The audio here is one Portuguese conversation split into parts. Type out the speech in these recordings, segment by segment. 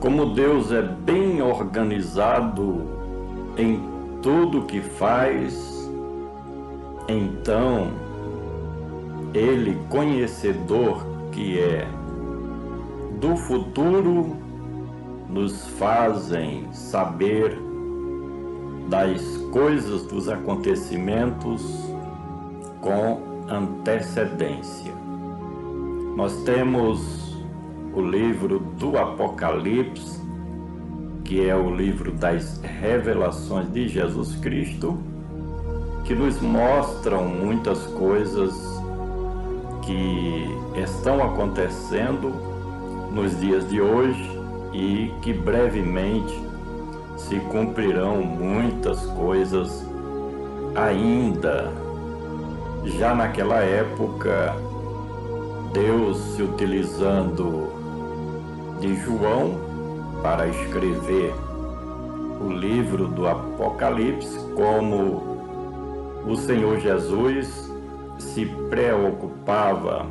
Como Deus é bem organizado em tudo que faz, então Ele, conhecedor que é do futuro, nos fazem saber das coisas, dos acontecimentos com antecedência. Nós temos o livro do Apocalipse, que é o livro das revelações de Jesus Cristo, que nos mostram muitas coisas que estão acontecendo nos dias de hoje e que brevemente se cumprirão muitas coisas ainda. Já naquela época, Deus se utilizando de João para escrever o livro do Apocalipse, como o Senhor Jesus se preocupava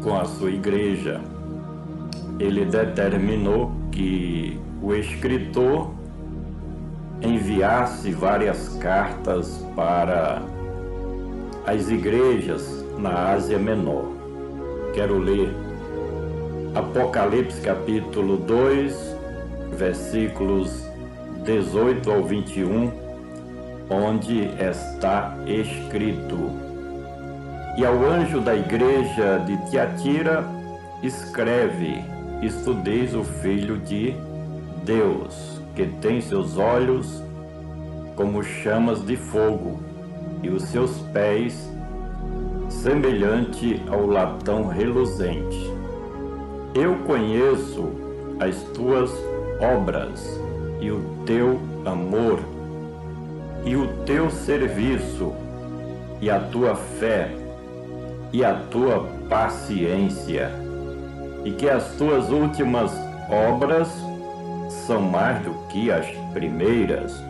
com a sua igreja, ele determinou que o escritor enviasse várias cartas para as igrejas na Ásia Menor. Quero ler Apocalipse capítulo 2, versículos 18 ao 21, onde está escrito: E ao anjo da igreja de Tiatira escreve: Isto diz o Filho de Deus, que tem seus olhos como chamas de fogo e os seus pés semelhante ao latão reluzente. Eu conheço as tuas obras e o teu amor e o teu serviço e a tua fé e a tua paciência, e que as tuas últimas obras são mais do que as primeiras.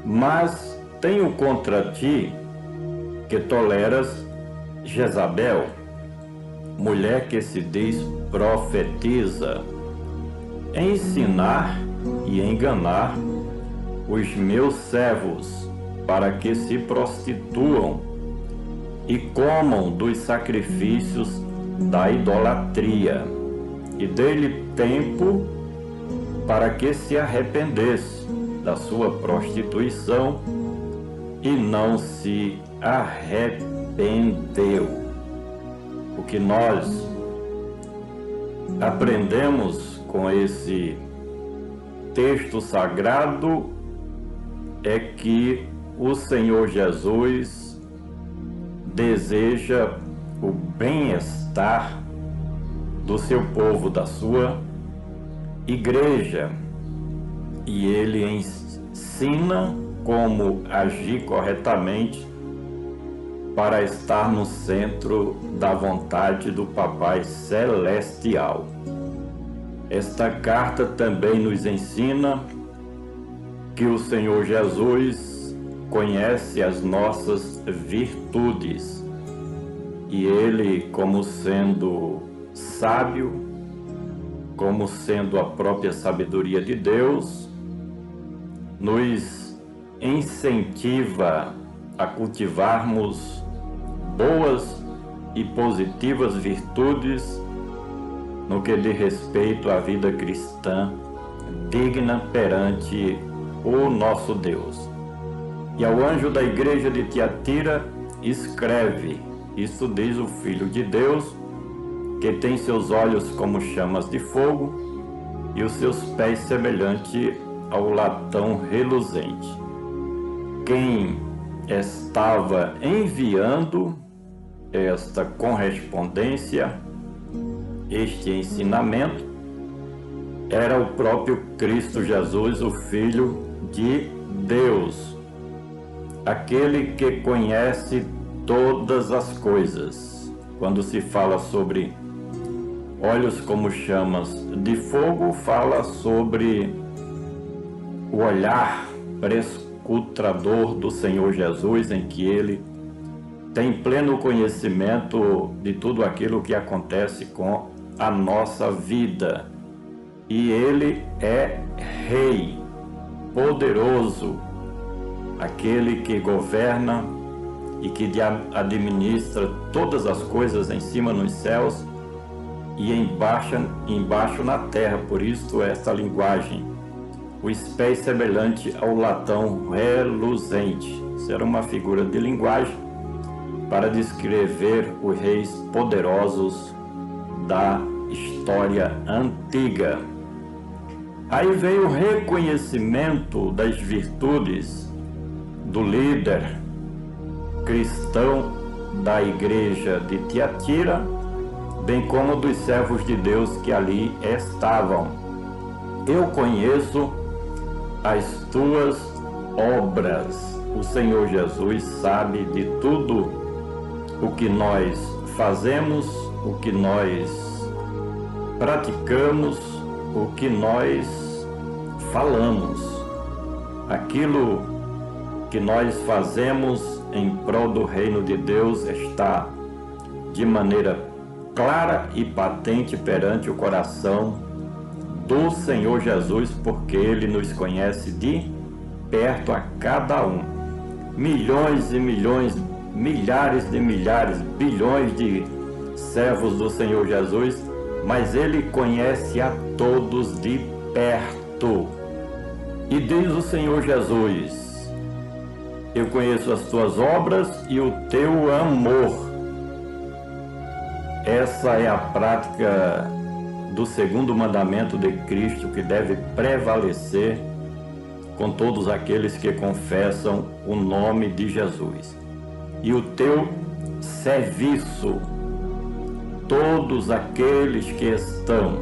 Mas tenho contra ti que toleras Jezabel, mulher que se diz profetiza, ensinar e enganar os meus servos para que se prostituam e comam dos sacrifícios da idolatria, e dê-lhe tempo para que se arrependesse da sua prostituição, e não se arrependeu. O que nós aprendemos com esse texto sagrado é que o Senhor Jesus deseja o bem-estar do seu povo, da sua igreja, e ele ensina como agir corretamente para estar no centro da vontade do Papai Celestial. Esta carta também nos ensina que o Senhor Jesus conhece as nossas virtudes, e ele, como sendo sábio, como sendo a própria sabedoria de Deus, nos incentiva a cultivarmos boas e positivas virtudes no que diz respeito à vida cristã digna perante o nosso Deus. E ao anjo da igreja de Tiatira escreve: Isso diz o Filho de Deus, que tem seus olhos como chamas de fogo e os seus pés semelhante ao latão reluzente. Quem estava enviando esta correspondência, este ensinamento, era o próprio Cristo Jesus, o Filho de Deus, aquele que conhece todas as coisas. Quando se fala sobre olhos como chamas de fogo, fala sobre o olhar prescrutador do Senhor Jesus, em que ele tem pleno conhecimento de tudo aquilo que acontece com a nossa vida. e ele é Rei, poderoso, aquele que governa e que administra todas as coisas em cima nos céus e embaixo na terra. Por isso esta linguagem, os pés semelhante ao latão reluzente. Isso era uma figura de linguagem para descrever os reis poderosos da história antiga. Aí veio o reconhecimento das virtudes do líder cristão da igreja de Tiatira, bem como dos servos de Deus que ali estavam. Eu conheço as tuas obras. O Senhor Jesus sabe de tudo o que nós fazemos, o que nós praticamos, o que nós falamos. Aquilo que nós fazemos em prol do reino de Deus está de maneira clara e patente perante o coração do Senhor Jesus, porque Ele nos conhece de perto a cada um. Milhões e milhões, milhares de milhares, bilhões de servos do Senhor Jesus, mas Ele conhece a todos de perto. E diz o Senhor Jesus: eu conheço as tuas obras e o teu amor. Essa é a prática do segundo mandamento de Cristo que deve prevalecer com todos aqueles que confessam o nome de Jesus. E o teu serviço, todos aqueles que estão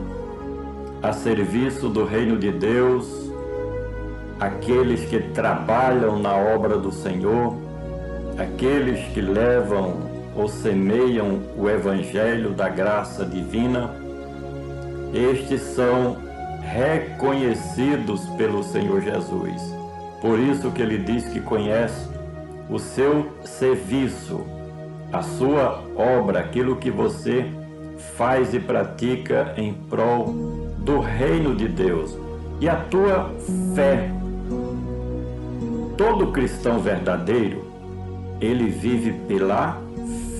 a serviço do reino de Deus, aqueles que trabalham na obra do Senhor, aqueles que levam ou semeiam o evangelho da graça divina, estes são reconhecidos pelo Senhor Jesus. Por isso que ele diz que conhece o seu serviço, a sua obra, aquilo que você faz e pratica em prol do reino de Deus, e a tua fé. Todo cristão verdadeiro, ele vive pela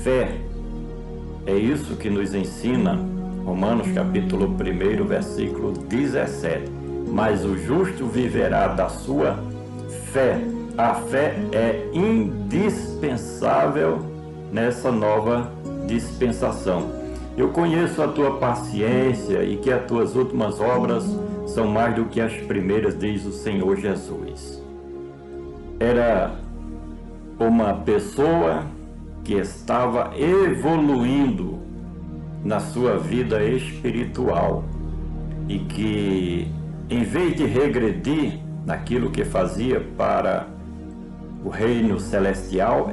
fé. É isso que nos ensina Romanos capítulo 1, versículo 17. Mas o justo viverá da sua fé. A fé é indispensável nessa nova dispensação. Eu conheço a tua paciência e que as tuas últimas obras são mais do que as primeiras, diz o Senhor Jesus. Era uma pessoa que estava evoluindo na sua vida espiritual e que, em vez de regredir naquilo que fazia para o reino celestial,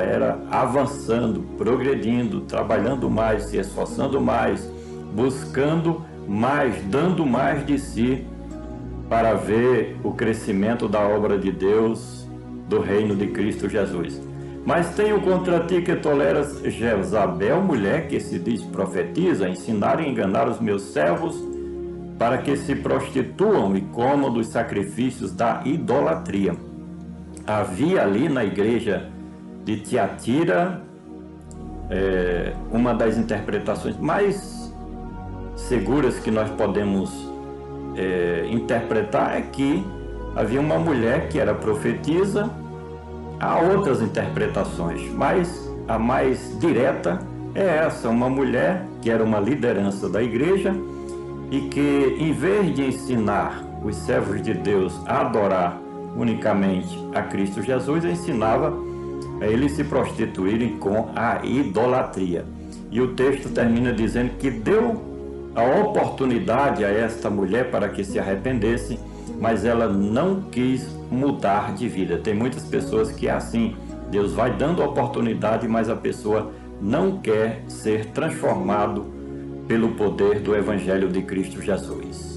era avançando, progredindo, trabalhando mais, se esforçando mais, buscando mais, dando mais de si para ver o crescimento da obra de Deus, do reino de Cristo Jesus. Mas tenho contra ti que toleras Jezabel, mulher que se diz profetiza, ensinar e enganar os meus servos para que se prostituam e comam dos sacrifícios da idolatria. Havia ali na igreja de Tiatira uma das interpretações mais seguras que nós podemos interpretar é que havia uma mulher que era profetisa. Há outras interpretações, mas a mais direta é essa, uma mulher que era uma liderança da igreja e que, em vez de ensinar os servos de Deus a adorar unicamente a Cristo Jesus, ensinava a eles se prostituírem com a idolatria. E o texto termina dizendo que deu a oportunidade a esta mulher para que se arrependesse, mas ela não quis mudar de vida. Tem muitas pessoas que é assim, Deus vai dando oportunidade, mas a pessoa não quer ser transformado pelo poder do Evangelho de Cristo Jesus.